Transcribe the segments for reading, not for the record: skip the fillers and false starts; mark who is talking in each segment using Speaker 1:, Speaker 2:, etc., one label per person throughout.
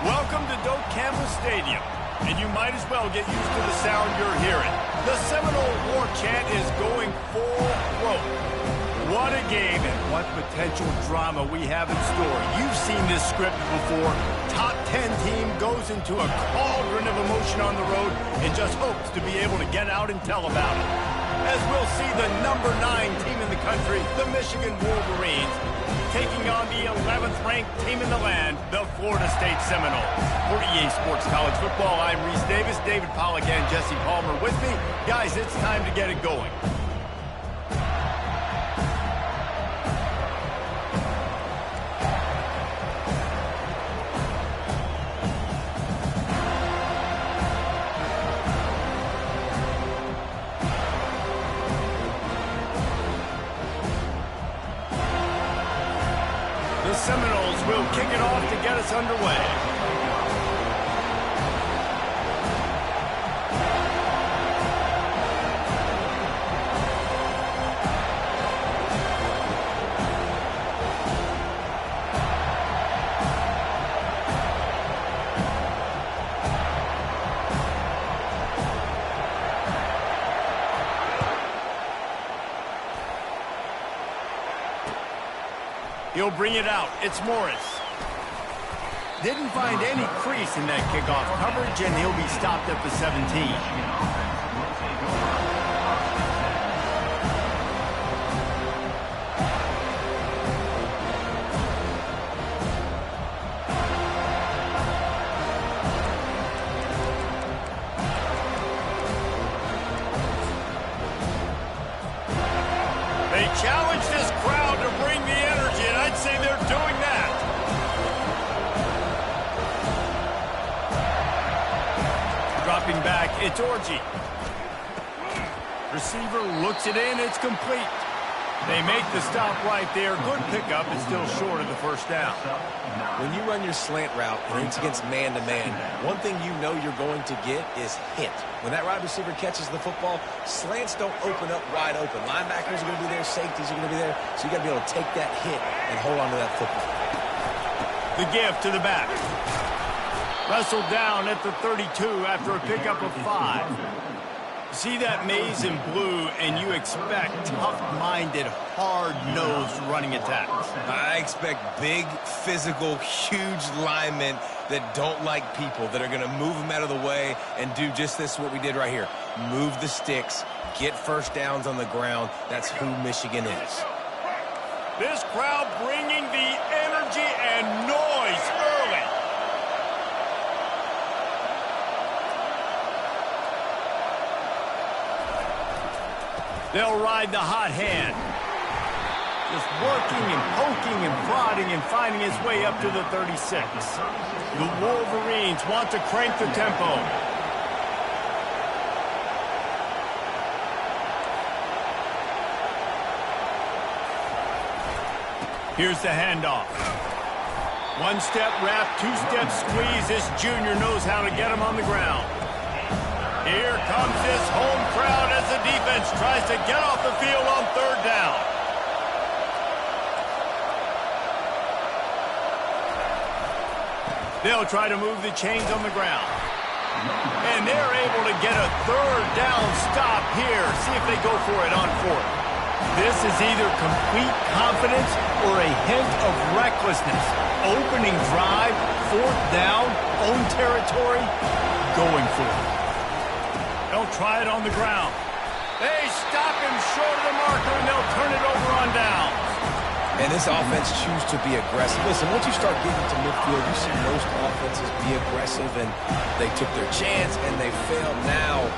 Speaker 1: Welcome to Doak Campbell Stadium, and you might as well get used to the sound you're hearing. The Seminole war chant is going full throat. What a game and what potential drama we have in store. You've seen this script before. Top 10 team goes into a cauldron of emotion on the road and just hopes to be able to get out and tell about it. As we'll see the number 9 team in the country, the Michigan Wolverines, taking on the 11th ranked team in the land, the Florida State Seminoles. For EA Sports College Football, I'm Reese Davis, David Pollack and Jesse Palmer with me. Guys, it's time to get it going. The Seminoles will kick it off to get us underway. He'll bring it out. It's Morris. Didn't find any crease in that kickoff coverage, and he'll be stopped at the 17. They challenge this crowd to bring the energy, and I'd say they're doing that. Dropping back, it's Orji. Receiver looks it in, it's complete. They make the stop right there. Good pickup, it's still short of the first down.
Speaker 2: When you run your slant route and it's against man-to-man, one thing you know you're going to get is hit. When that wide receiver catches the football, slants don't open up wide open. Linebackers are going to be there, safeties are going to be there, so you got to be able to take that hit and hold on to that football.
Speaker 1: The give to the back. Wrestled down at the 32 after a pickup of 5. See that maze in blue, and you expect tough-minded, hard-nosed running attacks.
Speaker 3: I expect big, physical, huge linemen that don't like people, that are going to move them out of the way and do just this, what we did right here. Move the sticks, get first downs on the ground. That's who Michigan is.
Speaker 1: This crowd bringing the energy and noise early. They'll ride the hot hand. Just working and poking and prodding and finding his way up to the 36. The Wolverines want to crank the tempo. Here's the handoff. One-step wrap, two-step squeeze. This junior knows how to get him on the ground. Here comes this home crowd as the defense tries to get off the field on third down. They'll try to move the chains on the ground. And they're able to get a third down stop here. See if they go for it on fourth. This is either complete confidence or a hint of recklessness. Opening drive, fourth down, own territory, going for it. They'll try it on the ground. They stop him short of the marker, and they'll turn it over on downs.
Speaker 2: And this offense chooses to be aggressive. Listen, once you start getting to midfield, you see most offenses be aggressive, and they took their chance, and they failed now.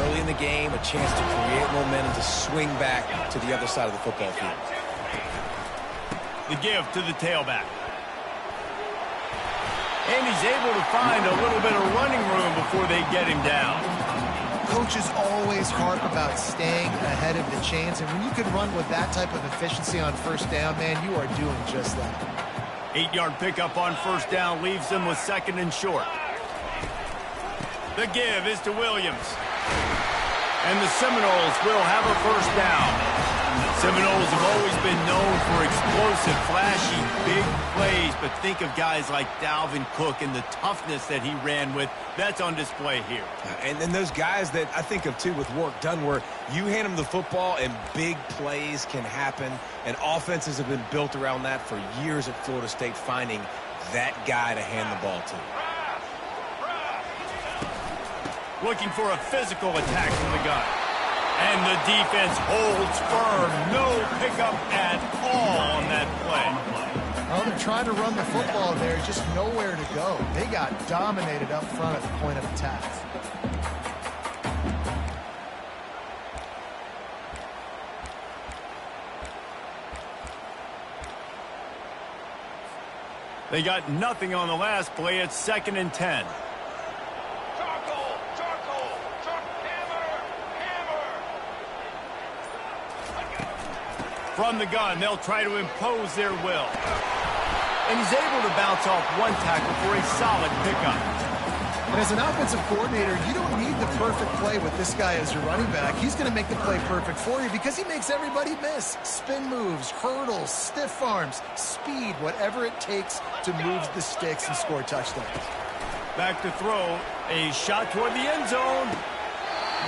Speaker 2: Early in the game, a chance to create momentum to swing back to the other side of the football field.
Speaker 1: The give to the tailback. And he's able to find a little bit of running room before they get him down.
Speaker 4: Coaches always harp about staying ahead of the chains, and when you can run with that type of efficiency on first down, man, you are doing just that.
Speaker 1: 8-yard pickup on first down leaves them with second and short. The give is to Williams. And the Seminoles will have a first down. Seminoles have always been known for explosive, flashy, big plays, but think of guys like Dalvin Cook and the toughness that he ran with. That's on display here.
Speaker 3: And then those guys that I think of, too, with work done, where you hand them the football and big plays can happen, and offenses have been built around that for years at Florida State, finding that guy to hand the ball to.
Speaker 1: Looking for a physical attack from the gun. And the defense holds firm. No pickup at all on that play.
Speaker 4: Well, they're trying to run the football there, just nowhere to go. They got dominated up front at the point of attack.
Speaker 1: They got nothing on the last play. It's 2nd and 10. From the gun, they'll try to impose their will. And he's able to bounce off one tackle for a solid pickup.
Speaker 4: And as an offensive coordinator, you don't need the perfect play with this guy as your running back. He's going to make the play perfect for you because he makes everybody miss. Spin moves, hurdles, stiff arms, speed, whatever it takes to move the sticks and score touchdowns.
Speaker 1: Back to throw. A shot toward the end zone.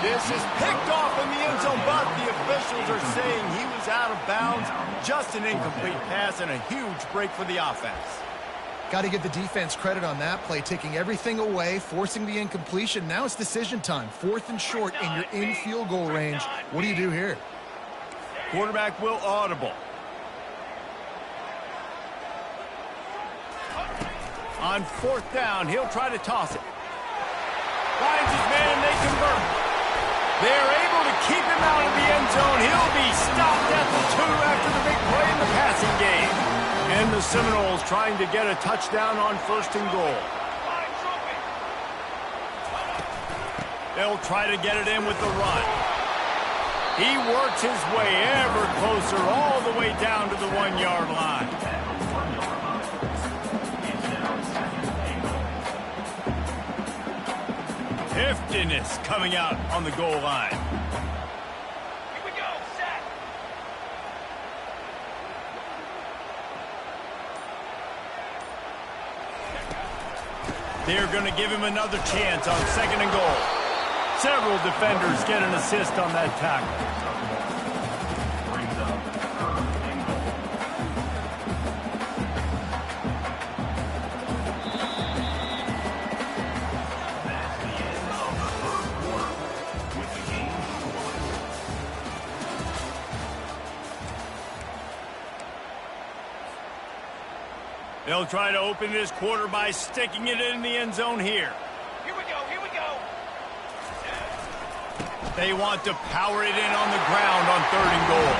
Speaker 1: This is picked off in the end zone, but the officials are saying he was out of bounds. Just an incomplete pass and a huge break for the offense.
Speaker 4: Got to give the defense credit on that play, taking everything away, forcing the incompletion. Now it's decision time. 4th and short, and you're in field goal range. What do you do here?
Speaker 1: Quarterback will audible. On 4th down, he'll try to toss it. Finds his man, and they convert. They're able to keep him out of the end zone. He'll be stopped at the 2 after the big play in the passing game. And the Seminoles trying to get a touchdown on 1st and goal. They'll try to get it in with the run. He works his way ever closer all the way down to the 1-yard line. Heftiness coming out on the goal line. Here we go, set. They're going to give him another chance on 2nd and goal. Several defenders get an assist on that tackle. They'll try to open this quarter by sticking it in the end zone here. Here we go, here we go. They want to power it in on the ground on 3rd and goal.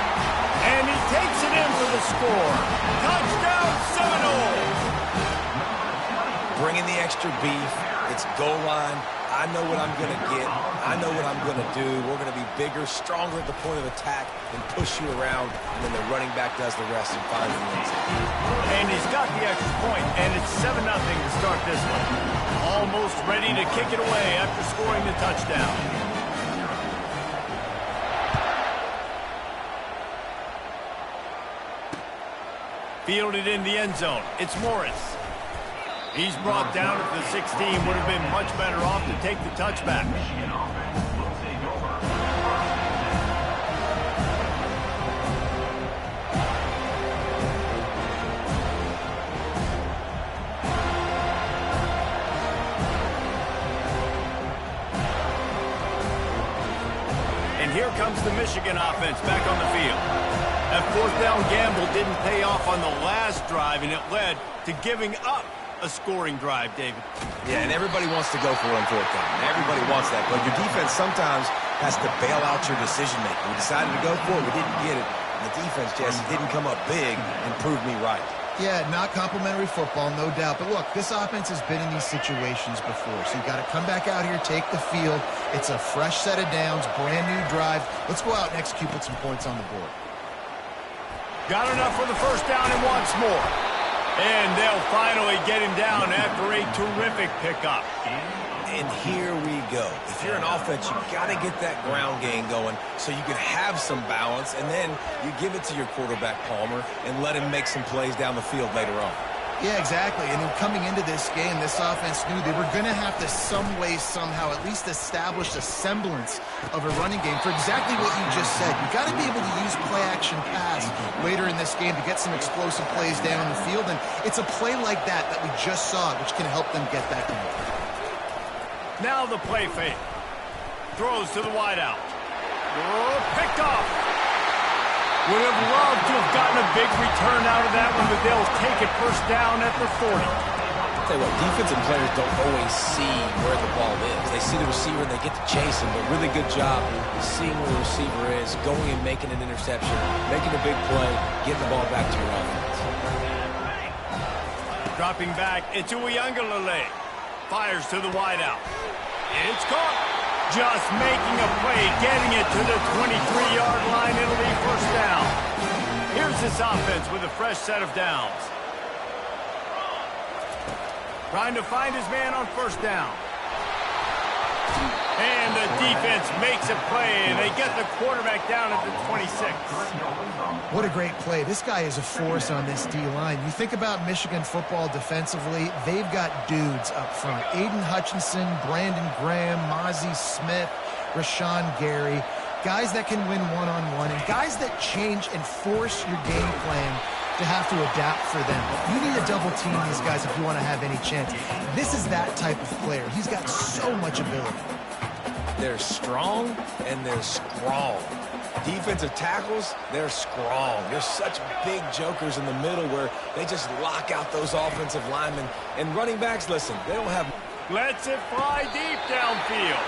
Speaker 1: And he takes it in for the score. Touchdown, Seminoles!
Speaker 3: Bringing the extra beef. It's goal line. I know what I'm going to get. I know what I'm going to do. We're going to be bigger, stronger at the point of attack and push you around, and then the running back does the rest and finds the end zone.
Speaker 1: And he's got the extra point, and it's 7-0 to start this one. Almost ready to kick it away after scoring the touchdown. Fielded in the end zone. It's Morris. He's brought down at the 16. Would have been much better off to take the touchback. And here comes the Michigan offense back on the field. That 4th down gamble didn't pay off on the last drive, and it led to giving up a scoring drive, David.
Speaker 3: Yeah, and everybody wants to go for it on 4th down. Everybody wants that, but your defense sometimes has to bail out your decision-making. We decided to go for it. We didn't get it. And the defense, Jesse, didn't come up big and prove me right.
Speaker 4: Yeah, not complimentary football, no doubt. But look, this offense has been in these situations before, so you got to come back out here, take the field. It's a fresh set of downs, brand new drive. Let's go out and execute, put some points on the board.
Speaker 1: Got enough for the 1st down and wants more. And they'll finally get him down after a terrific pickup.
Speaker 2: And here we go. If you're an offense, you got to get that ground game going so you can have some balance, and then you give it to your quarterback, Palmer, and let him make some plays down the field later on.
Speaker 4: Yeah, exactly. And then coming into this game, this offense knew they were going to have to some way, somehow, at least establish a semblance of a running game for exactly what you just said. You got to be able to use play-action pass later in this game to get some explosive plays down the field. And it's a play like that we just saw, which can help them get that done.
Speaker 1: Now the play fake. Throws to the wideout. Oh, picked off. Would have loved to have gotten a big return out of that one, but they'll take it first down at the 40.
Speaker 2: I'll tell you what, defensive players don't always see where the ball is. They see the receiver and they get to chase him, but really good job seeing where the receiver is, going and making an interception, making a big play, getting the ball back to your offense.
Speaker 1: Dropping back into Uyunglele. Fires to the wideout. It's caught. Just making a play, getting it to the 23-yard line. It'll be first down. Here's this offense with a fresh set of downs. Trying to find his man on first down. And the defense makes a play, and they get the quarterback down at the 26.
Speaker 4: What a great play. This guy is a force on this D-line. You think about Michigan football defensively, they've got dudes up front. Aiden Hutchinson, Brandon Graham, Mozzie Smith, Rashawn Gary. Guys that can win one-on-one, and guys that change and force your game plan to have to adapt for them. You need to double team these guys if you want to have any chance. This is that type of player. He's got so much ability.
Speaker 2: They're strong and they're strong. Defensive tackles, they're strong. They're such big jokers in the middle where they just lock out those offensive linemen. And running backs, listen, they don't have...
Speaker 1: Lets it fly deep downfield.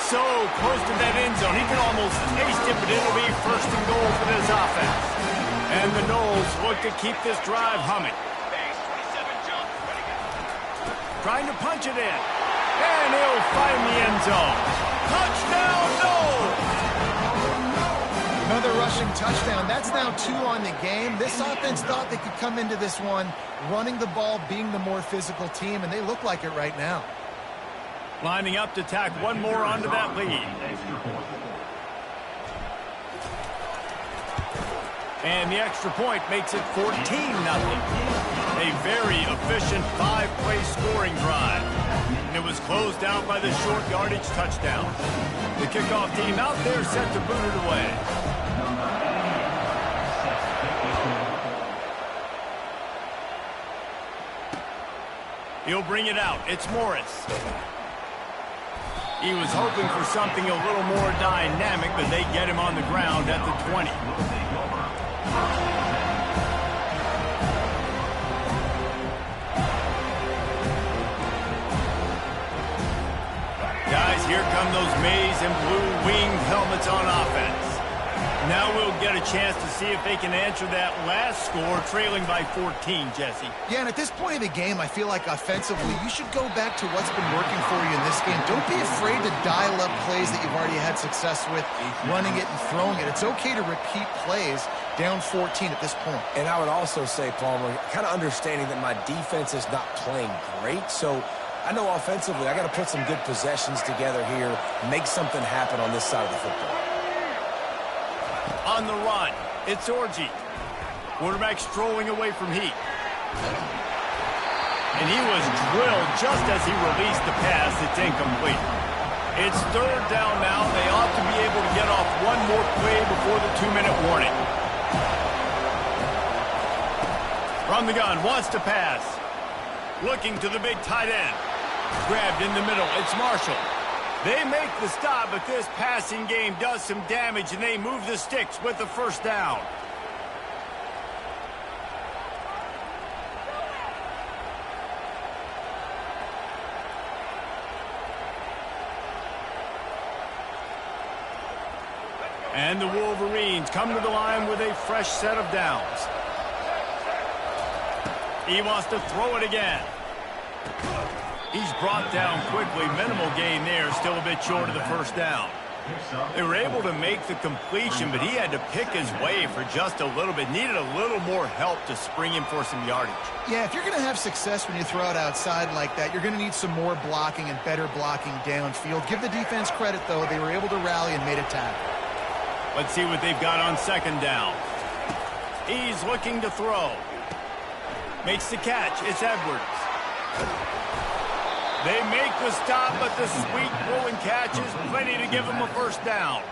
Speaker 1: So close to that end zone, he can almost taste it, but it'll be first and goal for this offense. And the Noles look to keep this drive humming. Trying to punch it in. And he'll find the end zone. Touchdown, Noles!
Speaker 4: Another rushing touchdown. That's now 2 on the game. This offense thought they could come into this one running the ball, being the more physical team, and they look like it right now.
Speaker 1: Lining up to tack one more onto that lead. And the extra point makes it 14-0. A very efficient 5-play scoring drive. And it was closed out by the short yardage touchdown. The kickoff team out there set to boot it away. He'll bring it out. It's Morris. He was hoping for something a little more dynamic, but they get him on the ground at the 20. Guys, here come those maize and blue winged helmets on offense. Now we'll get a chance to see if they can answer that last score, trailing by 14, Jesse.
Speaker 4: Yeah, and at this point of the game, I feel like offensively, you should go back to what's been working for you in this game. Don't be afraid to dial up plays that you've already had success with, running it and throwing it. It's okay to repeat plays down 14 at this point.
Speaker 2: And I would also say, Palmer, kind of understanding that my defense is not playing great, so I know offensively I got to put some good possessions together here, make something happen on this side of the football.
Speaker 1: On the run, it's Orji. Quarterback strolling away from heat. And he was drilled just as he released the pass. It's incomplete. It's third down now. They ought to be able to get off one more play before the 2-minute warning. From the gun, wants to pass. Looking to the big tight end. Grabbed in the middle, it's Marshall. They make the stop, but this passing game does some damage, and they move the sticks with the first down. And the Wolverines come to the line with a fresh set of downs. He wants to throw it again. He's brought down quickly. Minimal gain there. Still a bit short of the first down. They were able to make the completion, but he had to pick his way for just a little bit. Needed a little more help to spring him for some yardage.
Speaker 4: Yeah, if you're going to have success when you throw it outside like that, you're going to need some more blocking and better blocking downfield. Give the defense credit, though. They were able to rally and made a tackle.
Speaker 1: Let's see what they've got on second down. He's looking to throw. Makes the catch. It's Edwards. They make the stop, but the sweet throw and catch is plenty to give them a first down.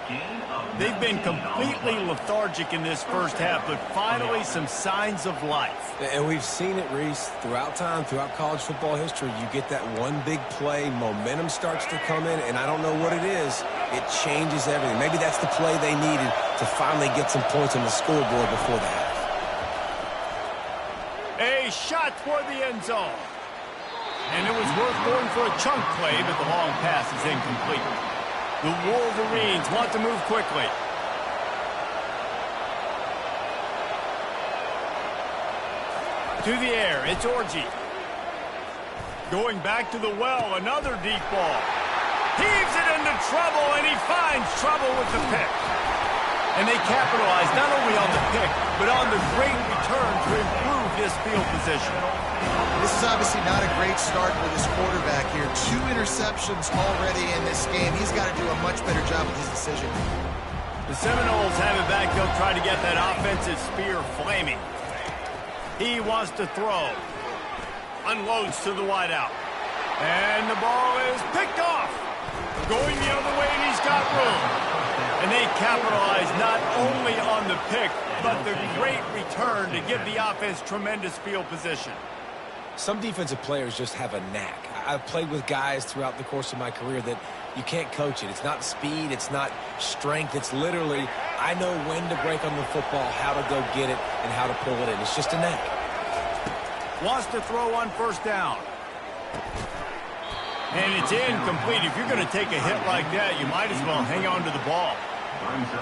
Speaker 1: They've been completely lethargic in this first half, but finally some signs of life.
Speaker 2: And we've seen it, Reese, throughout time, throughout college football history. You get that one big play, momentum starts to come in, and I don't know what it is. It changes everything. Maybe that's the play they needed to finally get some points on the scoreboard before the half.
Speaker 1: A shot toward the end zone. And it was worth going for a chunk play, but the long pass is incomplete. The Wolverines want to move quickly. To the air, it's Orji. Going back to the well, another deep ball. Heaves it into trouble, and he finds trouble with the pick. And they capitalize not only on the pick, but on the great return to improve this field position.
Speaker 4: This is obviously not a great start for this quarterback here. 2 interceptions already in this game. He's got to do a much better job with his decision.
Speaker 1: The Seminoles have it back. They'll try to get that offensive spear flaming. He wants to throw. Unloads to the wideout. And the ball is picked off. Going the other way, and he's got room. And they capitalize not only on the pick, but the great return to give the offense tremendous field position.
Speaker 2: Some defensive players just have a knack. I've played with guys throughout the course of my career that you can't coach it. It's not speed, it's not strength. It's literally, I know when to break on the football, how to go get it, and how to pull it in. It's just a knack.
Speaker 1: Wants to throw on first down. And it's incomplete. If you're going to take a hit like that, you might as well hang on to the ball.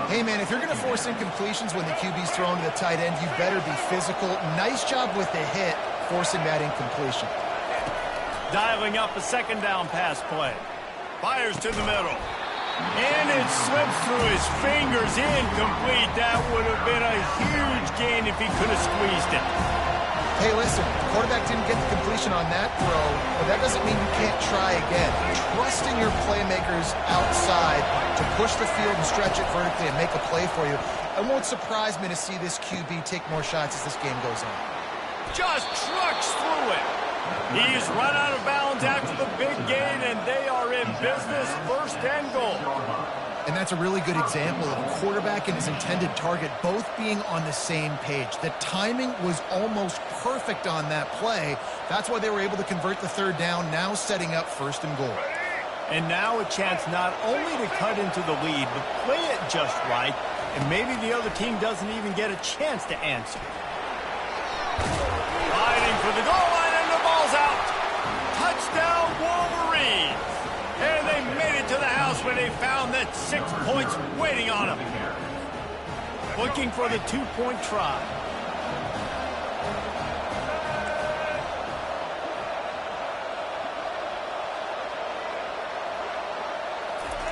Speaker 4: Hey, man, if you're going to force incompletions when the QB's thrown to the tight end, you better be physical. Nice job with the hit, forcing that incompletion.
Speaker 1: Dialing up a second down pass play. Fires to the middle. And it slips through his fingers. Incomplete. That would have been a huge gain if he could have squeezed it.
Speaker 4: Hey, listen, the quarterback didn't get the completion on that throw, but that doesn't mean you can't try again. Trust in your playmakers outside to push the field and stretch it vertically and make a play for you. It won't surprise me to see this QB take more shots as this game goes on.
Speaker 1: Just trucks through it. He's run out of bounds after the big gain, and they are in business, first and goal.
Speaker 4: And that's a really good example of a quarterback and his intended target both being on the same page. The timing was almost perfect on that play. That's why they were able to convert the third down, now setting up first and goal.
Speaker 1: And now a chance not only to cut into the lead, but play it just right, and maybe the other team doesn't even get a chance to answer. Fighting for the goal line, and the ball's out. Touchdown, Wolverines. And they made it to the house when they found that 6 points waiting on them. Looking for the 2-point try.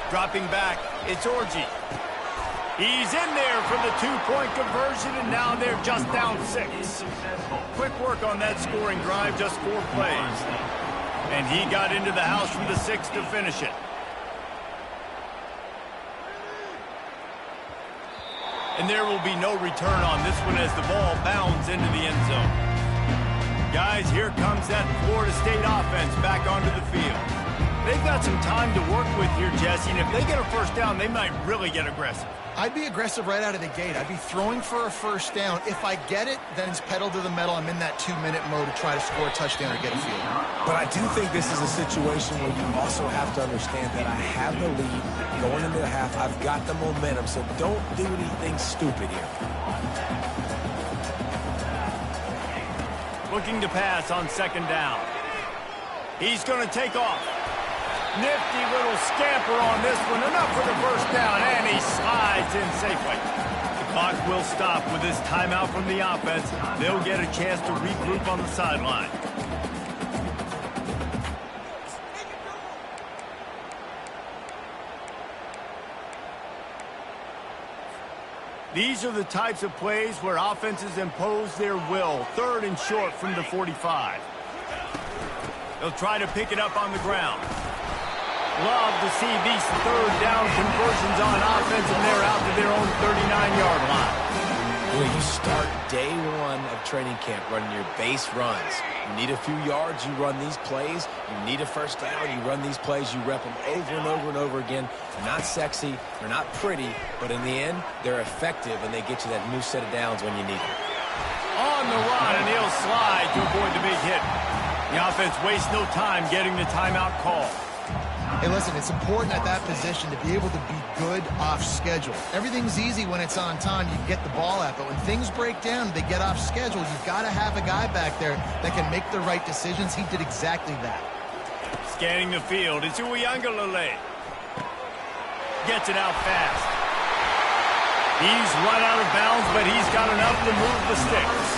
Speaker 1: Dropping back, it's Orji. He's in there for the 2-point conversion, and now they're just down 6. Quick work on that scoring drive, just 4 plays. And he got into the house from the 6 to finish it. And there will be no return on this one as the ball bounds into the end zone. Guys, here comes that Florida State offense back onto the field. They've got some time to work with here, Jesse, and if they get a first down, they might really get aggressive.
Speaker 4: I'd be aggressive right out of the gate. I'd be throwing for a first down. If I get it, then it's pedal to the metal. I'm in that 2-minute mode to try to score a touchdown or get a field.
Speaker 2: But I do think this is a situation where you also have to understand that I have the lead going into the half. I've got the momentum, so don't do anything stupid here.
Speaker 1: Looking to pass on second down. He's going to take off. Nifty little scamper on this one. Enough for the first down, and he slides in safely. The clock will stop with this timeout from the offense. They'll get a chance to regroup on the sideline. These are the types of plays where offenses impose their will. 3rd and short from the 45. They'll try to pick it up on the ground. Love to see these 3rd down conversions on offense, and they're out to their own 39-yard line.
Speaker 2: You start day one of training camp running your base runs. You need a few yards, you run these plays. You need a first down, you run these plays. You rep them over and over and over again. They're not sexy, they're not pretty, but in the end, they're effective, and they get you that new set of downs when you need them.
Speaker 1: On the run, and he'll slide to avoid the big hit. The offense wastes no time getting the timeout call.
Speaker 4: Hey, listen, it's important at that position to be able to be good off schedule. Everything's easy when it's on time. You can get the ball out, but when things break down, they get off schedule. You've got to have a guy back there that can make the right decisions. He did exactly that.
Speaker 1: Scanning the field, it's Uyangalele. Gets it out fast. He's run out of bounds, but he's got enough to move the sticks.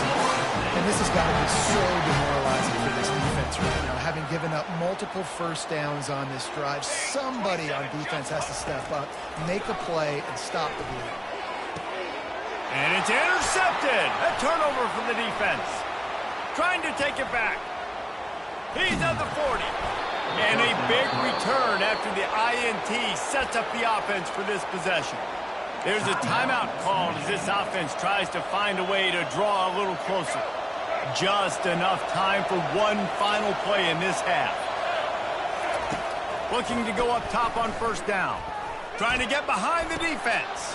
Speaker 4: And this has got to be so demoralizing for this defense right now. Having given up multiple first downs on this drive, somebody on defense has to step up, make a play, and stop the bleed.
Speaker 1: And it's intercepted. A turnover from the defense. Trying to take it back. He's at the 40. And a big return after the INT sets up the offense for this possession. There's a timeout called as this offense tries to find a way to draw a little closer. Just enough time for one final play in this half. Looking to go up top on first down. Trying to get behind the defense.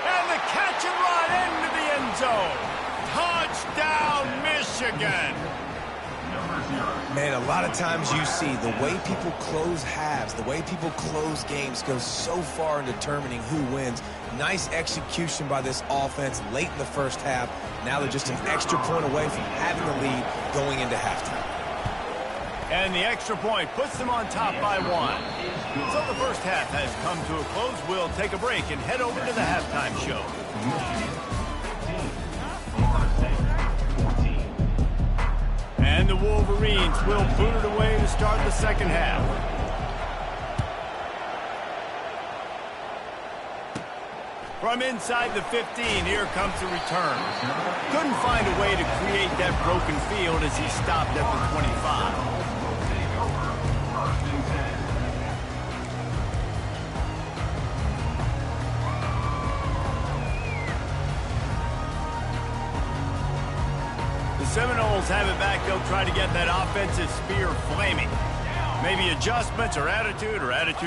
Speaker 1: And the catch and run into the end zone. Touchdown, Michigan.
Speaker 3: Man, a lot of times you see the way people close halves, the way people close games goes so far in determining who wins. Nice execution by this offense late in the first half. Now they're just an extra point away from having the lead going into halftime.
Speaker 1: And the extra point puts them on top by 1. So the first half has come to a close. We'll take a break and head over to the halftime show. And the Wolverines will boot it away to start the second half. From inside the 15, here comes the return. Couldn't find a way to create that broken field as he stopped at the 25. The Seminoles have it back. They'll try to get that offensive spear flaming. Maybe adjustments or attitude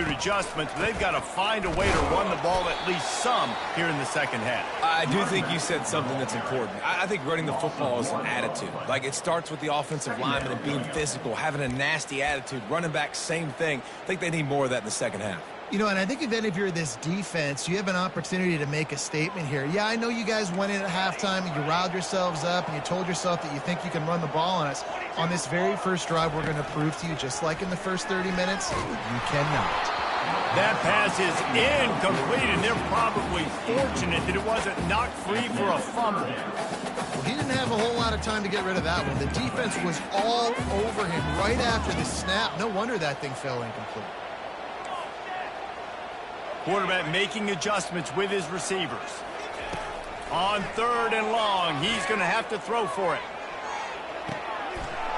Speaker 1: adjustments, but they've got to find a way to run the ball at least some here in the second half.
Speaker 3: I do think you said something that's important. I think running the football is an attitude. Like, it starts with the offensive lineman and being physical, having a nasty attitude. Running back, same thing. I think they need more of that in the second half.
Speaker 4: You know, and I think if you're this defense, you have an opportunity to make a statement here. Yeah, I know you guys went in at halftime and you riled yourselves up and you told yourself that you think you can run the ball on us. On this very first drive, we're going to prove to you, just like in the first 30 minutes, you cannot.
Speaker 1: That pass is incomplete, and they're probably fortunate that it wasn't knocked free for a fumble.
Speaker 4: Well, he didn't have a whole lot of time to get rid of that one. The defense was all over him right after the snap. No wonder that thing fell incomplete.
Speaker 1: Quarterback making adjustments with his receivers. On 3rd and long, he's going to have to throw for it.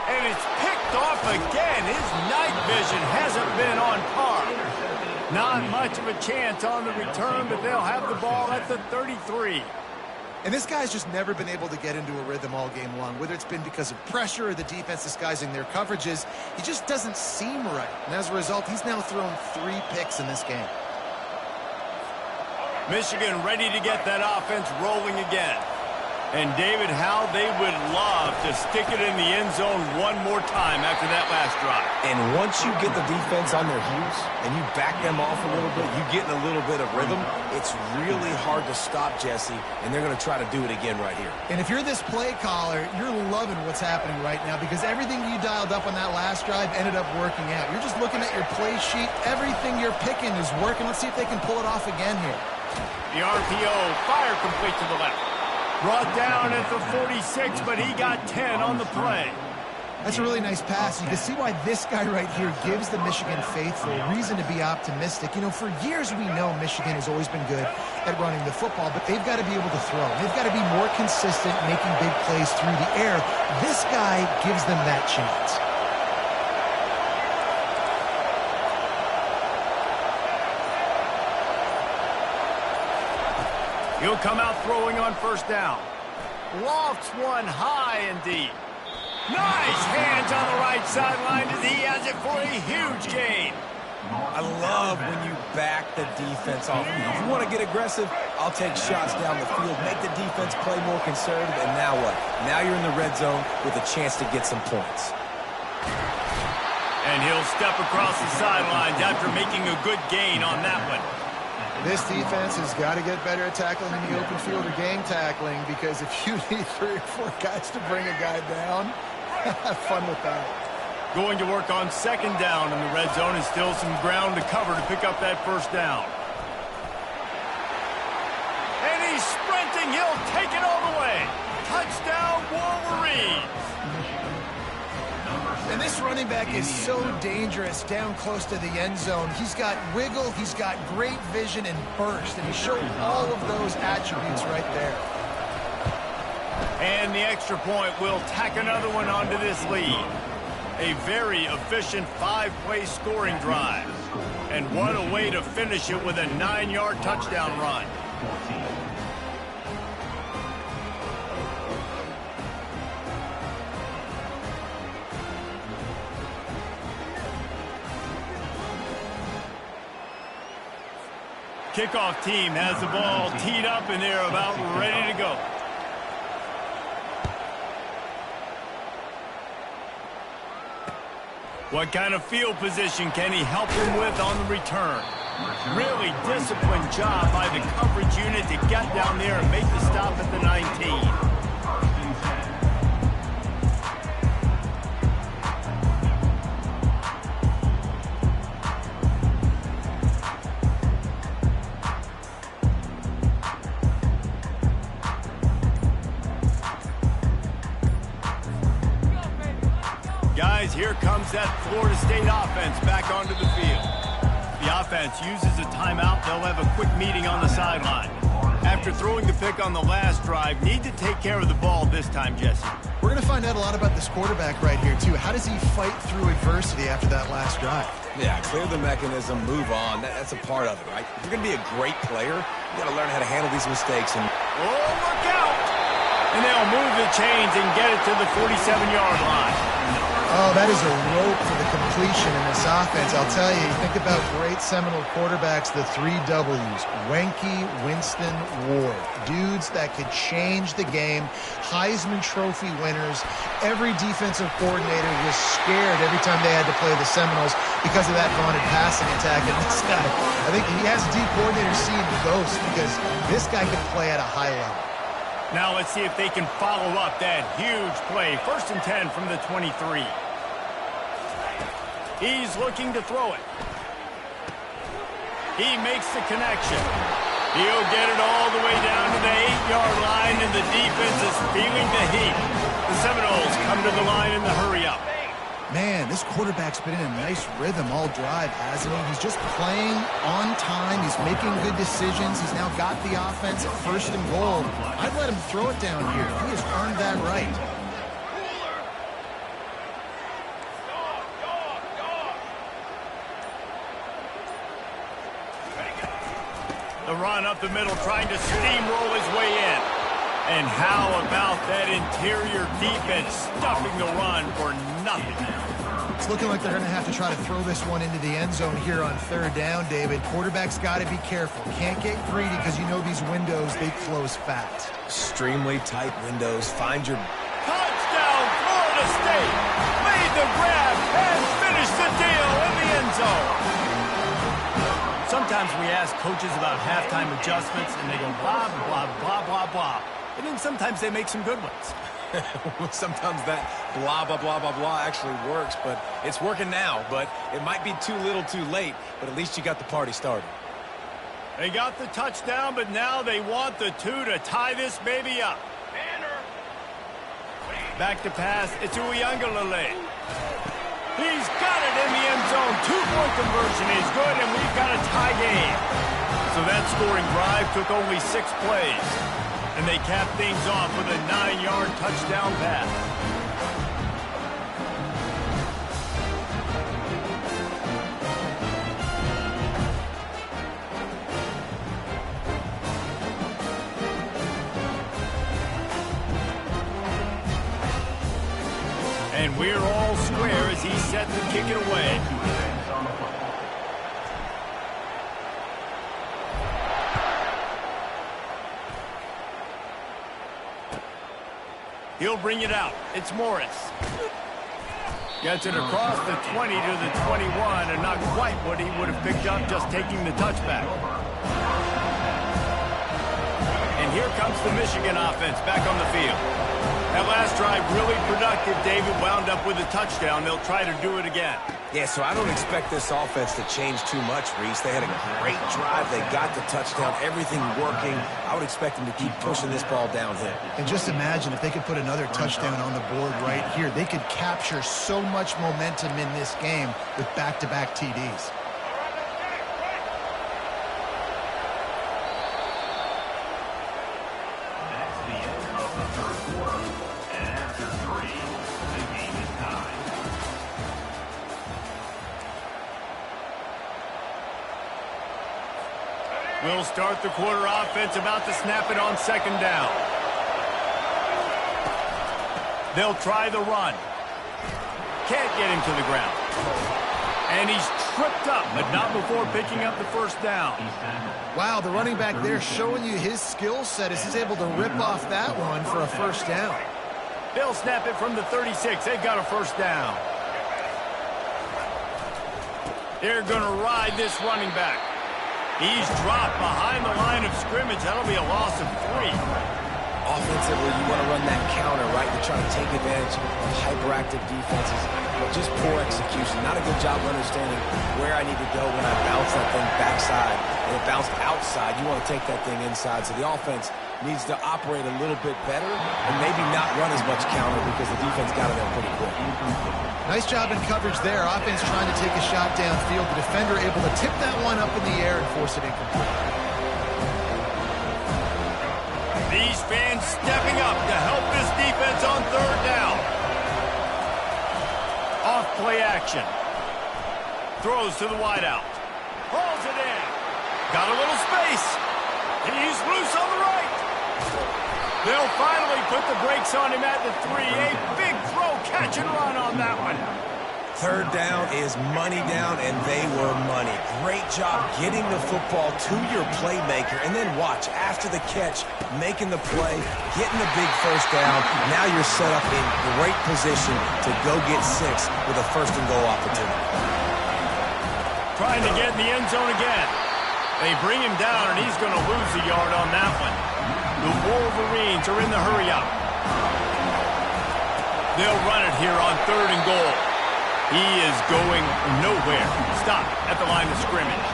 Speaker 1: And it's picked off again. His night vision hasn't been on par. Not much of a chance on the return, but they'll have the ball at the 33.
Speaker 4: And this guy's just never been able to get into a rhythm all game long, whether it's been because of pressure or the defense disguising their coverages. He just doesn't seem right. And as a result, he's now thrown 3 picks in this game.
Speaker 1: Michigan ready to get that offense rolling again. And David, how they would love to stick it in the end zone one more time after that last drive.
Speaker 3: And once you get the defense on their heels and you back them off a little bit, you get in a little bit of rhythm, it's really hard to stop, Jesse, and they're going to try to do it again right here.
Speaker 4: And if you're this play caller, you're loving what's happening right now because everything you dialed up on that last drive ended up working out. You're just looking at your play sheet. Everything you're picking is working. Let's see if they can pull it off again here.
Speaker 1: The RPO, fire complete to the left. Brought down at the 46, but he got 10 on the play.
Speaker 4: That's a really nice pass. You can see why this guy right here gives the Michigan faithful reason to be optimistic. You know, for years we know Michigan has always been good at running the football, but they've got to be able to throw. They've got to be more consistent making big plays through the air. This guy gives them that chance.
Speaker 1: He'll come out throwing on first down. Lofts one high and deep. Nice hands on the right sideline as he has it for a huge gain.
Speaker 2: I love when you back the defense off. If you want to get aggressive, I'll take shots down the field, make the defense play more conservative, and now what? Now you're in the red zone with a chance to get some points.
Speaker 1: And he'll step across the sidelines after making a good gain on that one.
Speaker 4: This defense has got to get better at tackling in the open field or gang tackling, because if you need 3 or 4 guys to bring a guy down, have fun with that.
Speaker 1: Going to work on second down in the red zone and still some ground to cover to pick up that first down. And he's sprinting. He'll take it all the way. Touchdown, Wolverines.
Speaker 4: And this running back is so dangerous down close to the end zone. He's got wiggle, he's got great vision and burst, and he showed all of those attributes right there.
Speaker 1: And the extra point will tack another one onto this lead. A very efficient 5-play scoring drive. And what a way to finish it with a 9-yard touchdown run. Kickoff team has the ball teed up and they're about ready to go. What kind of field position can he help him with on the return? Really disciplined job by the coverage unit to get down there and make the stop at the 19. Guys, here comes that Florida State offense back onto the field. The offense uses a timeout. They'll have a quick meeting on the sideline. After throwing the pick on the last drive, need to take care of the ball this time, Jesse.
Speaker 4: We're going to find out a lot about this quarterback right here, too. How does he fight through adversity after that last drive?
Speaker 2: Yeah, clear the mechanism, move on. That's a part of it, right? If you're going to be a great player, you got to learn how to handle these mistakes. And
Speaker 1: oh, look out! And they'll move the chains and get it to the 47-yard line.
Speaker 4: Oh, that is a rope for the completion in this offense. I'll tell you think about great Seminole quarterbacks, the 3 W's. Wenke, Winston, Ward. Dudes that could change the game. Heisman Trophy winners. Every defensive coordinator was scared every time they had to play the Seminoles because of that vaunted passing attack. And this guy, I think he has D coordinators seeing ghosts because this guy can play at a high level.
Speaker 1: Now let's see if they can follow up that huge play. 1st and 10 from the 23. He's looking to throw it. He makes the connection. He'll get it all the way down to the 8-yard line, and the defense is feeling the heat. The Seminoles come to the line in the hurry-up.
Speaker 4: Man, this quarterback's been in a nice rhythm all drive, hasn't he? He's just playing on time. He's making good decisions. He's now got the offense at 1st and goal. I'd let him throw it down here. He has earned that right.
Speaker 1: The run up the middle, trying to steamroll his way in. And how about that interior defense stuffing the run for nothing?
Speaker 4: It's looking like they're going to have to try to throw this one into the end zone here on 3rd down, David. Quarterback's got to be careful. Can't get greedy because you know these windows, they close fast.
Speaker 2: extremely tight windows. Find your...
Speaker 1: Touchdown, Florida State! Made the grab and finished the deal in the end zone. Sometimes we ask coaches about halftime adjustments, and they go blah, blah, blah, blah, blah. And then sometimes they make some good ones.
Speaker 2: Sometimes that blah, blah, blah, blah, blah actually works, but it's working now. But it might be too little too late, but at least you got the party started.
Speaker 1: They got the touchdown, but now they want the two to tie this baby up. Back to pass. It's Uyangalele. He's got it in the end zone. 2-point conversion is good, and we've got a tie game. So that scoring drive took only 6 plays. And they capped things off with a 9-yard touchdown pass. And we're all square as he's set to kick it away. He'll bring it out. It's Morris. Gets it across the 20 to the 21, and not quite what he would have picked up just taking the touchback. And here comes the Michigan offense back on the field. That last drive really productive. David wound up with a touchdown. They'll try to do it again.
Speaker 2: Yeah, so I don't expect this offense to change too much, Reese. They had a great drive. They got the touchdown. Everything working. I would expect them to keep pushing this ball downhill.
Speaker 4: And just imagine if they could put another touchdown on the board right here. They could capture so much momentum in this game with back-to-back TDs.
Speaker 1: We'll start the quarter offense, about to snap it on 2nd down. They'll try the run. Can't get him to the ground. And he's tripped up, but not before picking up the 1st down.
Speaker 4: Wow, the running back there showing you his skill set as he's able to rip off that one for a 1st down.
Speaker 1: They'll snap it from the 36. They've got a 1st down. They're going to ride this running back. He's dropped behind the line of scrimmage. That'll be a loss of 3.
Speaker 2: Offensively, you want to run that counter, right? You're trying to take advantage of hyperactive defenses. But just poor execution. Not a good job of understanding where I need to go when I bounce that thing backside. And it bounced outside. You want to take that thing inside. So the offense needs to operate a little bit better and maybe not run as much counter because the defense got it there pretty quick.
Speaker 4: Nice job in coverage there. Offense trying to take a shot downfield. The defender able to tip that one up in the air and force it incomplete.
Speaker 1: These fans stepping up to help this defense on 3rd down. Off play action. Throws to the wideout. Hauls it in. Got a little space. He's loose on the right. They'll finally put the brakes on him at the 3. A big throw, catch and run on that one.
Speaker 2: 3rd down is money down, and they were money. Great job getting the football to your playmaker, and then watch, after the catch, making the play, getting the big 1st down. Now you're set up in great position to go get 6 with a 1st and goal opportunity.
Speaker 1: Trying to get in the end zone again. They bring him down, and he's going to lose a yard on that one. The Wolverines are in the hurry-up. They'll run it here on 3rd and goal. He is going nowhere. Stop at the line of scrimmage.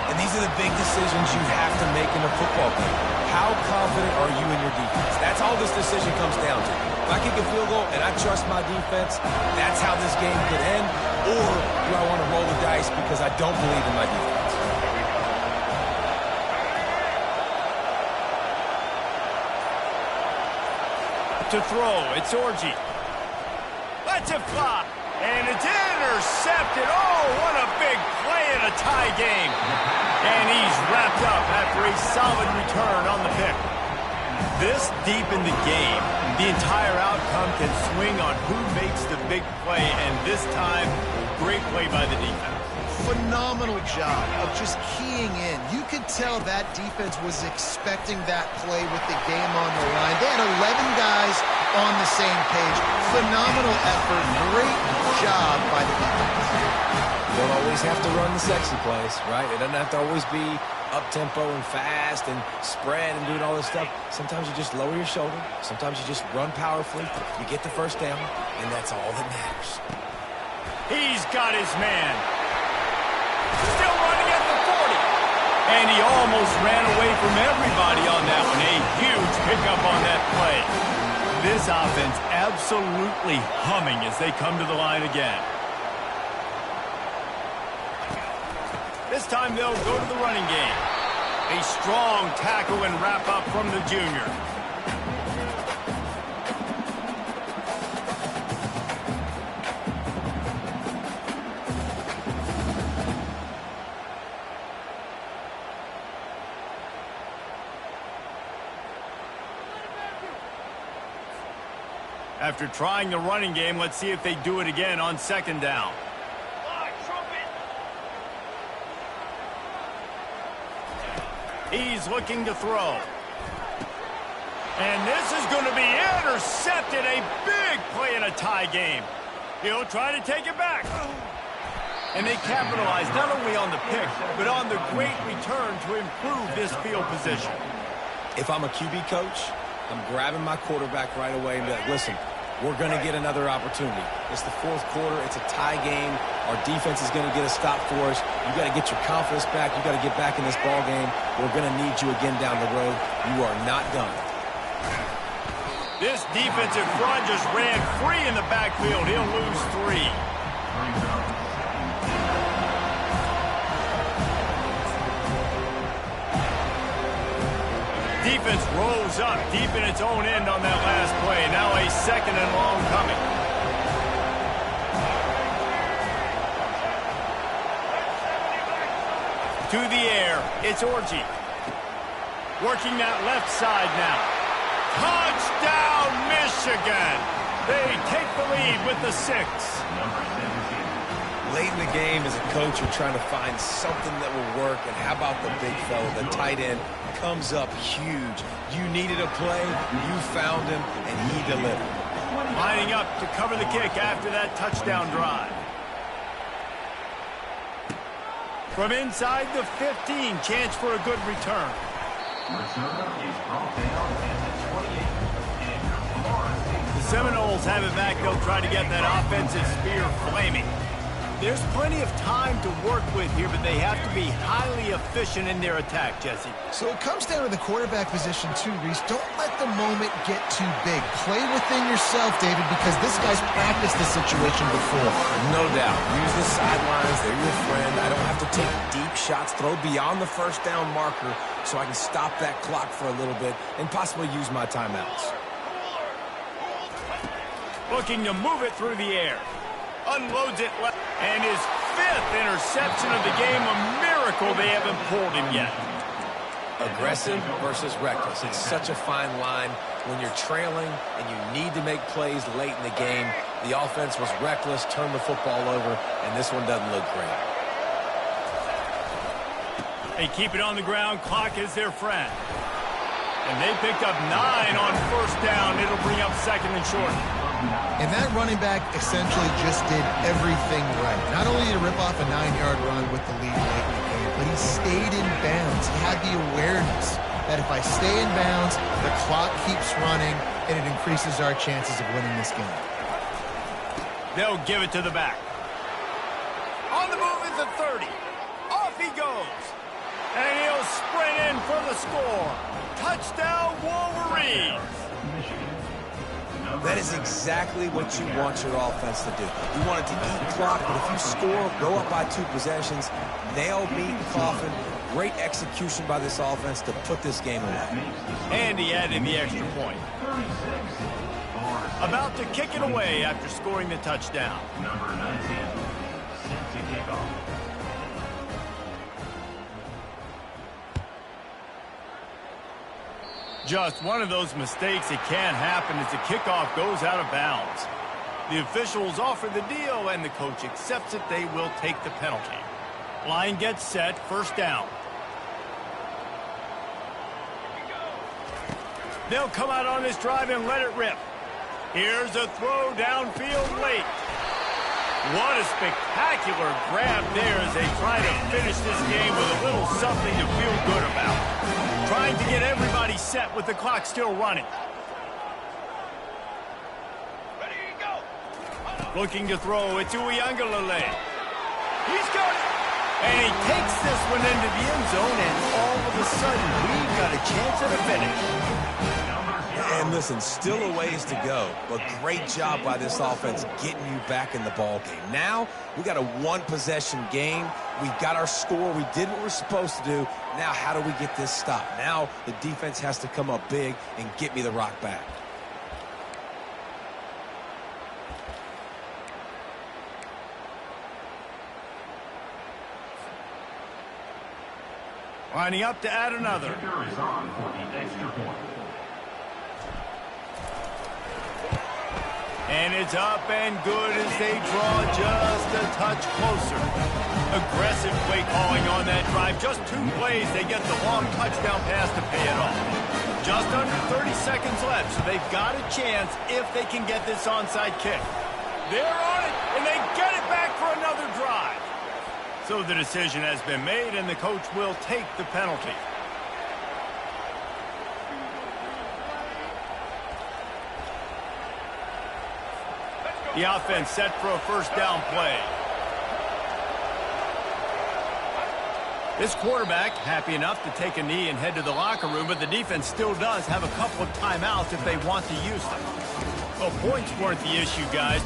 Speaker 2: And these are the big decisions you have to make in a football game. How confident are you in your defense? That's all this decision comes down to. If I kick a field goal and I trust my defense, that's how this game could end. Or do I want to roll the dice because I don't believe in my defense?
Speaker 1: To throw, it's Orji. Let's it fly. And it's intercepted. Oh, what a big play in a tie game. And he's wrapped up after a solid return on the pick. This deep in the game, the entire outcome can swing on who makes the big play. And this time, great play by the defense.
Speaker 4: Phenomenal job of just keying in. You could tell that defense was expecting that play with the game on the line. They had 11 guys on the same page. Phenomenal effort. Great job by the defense.
Speaker 2: You don't always have to run the sexy plays, right? It doesn't have to always be up-tempo and fast and spread and doing all this stuff. Sometimes you just lower your shoulder. Sometimes you just run powerfully. You get the 1st down, and that's all that matters.
Speaker 1: He's got his man. Still running at the 40. And he almost ran away from everybody on that one. A huge pickup on that play. This offense absolutely humming as they come to the line again. This time they'll go to the running game. A strong tackle and wrap up from the junior. After trying the running game, let's see if they do it again on second down. He's looking to throw. And this is going to be intercepted. A big play in a tie game. He'll try to take it back. And they capitalize not only on the pick, but on the great return to improve this field position.
Speaker 2: If I'm a QB coach, I'm grabbing my quarterback right away and be like, listen, we're going to get another opportunity. It's the fourth quarter. It's a tie game. Our defense is going to get a stop for us. You got to get your confidence back. You got to get back in this ball game. We're going to need you again down the road. You are not done.
Speaker 1: This defensive front just ran free in the backfield. He'll lose 3. Defense rolls up deep in its own end on that last play. Now a second and long coming. To the air, it's Orji. Working that left side now. Touchdown, Michigan! They take the lead with the 6.
Speaker 2: Late in the game, as a coach, you're trying to find something that will work. And how about the big fella, the tight end, comes up huge. You needed a play, you found him, and he delivered.
Speaker 1: Lining up to cover the kick after that touchdown drive. From inside the 15, chance for a good return. The Seminoles have it back. They'll try to get that offensive spear flaming. There's plenty of time to work with here, but they have to be highly efficient in their attack, Jesse.
Speaker 4: So it comes down to the quarterback position too, Reese. Don't let the moment get too big. Play within yourself, David, because this guy's practiced this situation before.
Speaker 2: No doubt. Use the sidelines. They're your friend. I don't have to take deep shots. Throw beyond the first down marker so I can stop that clock for a little bit and possibly use my timeouts.
Speaker 1: Looking to move it through the air. Unloads it left. And his 5th interception of the game. A miracle they haven't pulled him yet.
Speaker 2: Aggressive versus reckless. It's such a fine line when you're trailing and you need to make plays late in the game. The offense was reckless, turned the football over, and this one doesn't look great.
Speaker 1: They keep it on the ground. Clock is their friend. And they picked up 9 on first down. It'll bring up second and short.
Speaker 4: And that running back essentially just did everything right. Not only did he rip off a 9-yard run with the lead late in the game, but he stayed in bounds. He had the awareness that if I stay in bounds, the clock keeps running, and it increases our chances of winning this game.
Speaker 1: They'll give it to the back. On the move is the 30. Off he goes. And he'll sprint in for the score. Touchdown, Wolverines.
Speaker 2: That is exactly what you want your offense to do. You want it to eat clock, but if you score, go up by 2 possessions, nail beat Coffin. Great execution by this offense to put this game away.
Speaker 1: And he added the extra point. About to kick it away after scoring the touchdown.
Speaker 5: Number 19, set to kick off.
Speaker 1: Just one of those mistakes that can't happen as the kickoff goes out of bounds. The officials offer the deal, and the coach accepts it. They will take the penalty. Line gets set, first down. They'll come out on this drive and let it rip. Here's a throw downfield late. What a spectacular grab there as they try to finish this game with a little something to feel good about. Trying to get everybody set with the clock still running. Ready to go. Looking to throw, it's Uiagalelei. He's got it. And he takes this one into the end zone, and all of a sudden, we've got a chance at a finish.
Speaker 3: And listen, still a ways to go, but great job by this offense getting you back in the ball game. Now, we got a one-possession game. We got our score. We did what we're supposed to do. Now, how do we get this stopped? Now, the defense has to come up big and get me the rock back.
Speaker 1: Lining up to add another.
Speaker 5: Kicker is on for the extra point.
Speaker 1: And it's up and good as they draw just a touch closer. Aggressive play calling on that drive. Just 2 plays, they get the long touchdown pass to pay it off. Just under 30 seconds left, so they've got a chance if they can get this onside kick. They're on it, and they get it back for another drive. So the decision has been made, and the coach will take the penalty. The offense set for a first down play. This quarterback happy enough to take a knee and head to the locker room, but the defense still does have a couple of timeouts if they want to use them. Well, points weren't the issue, guys.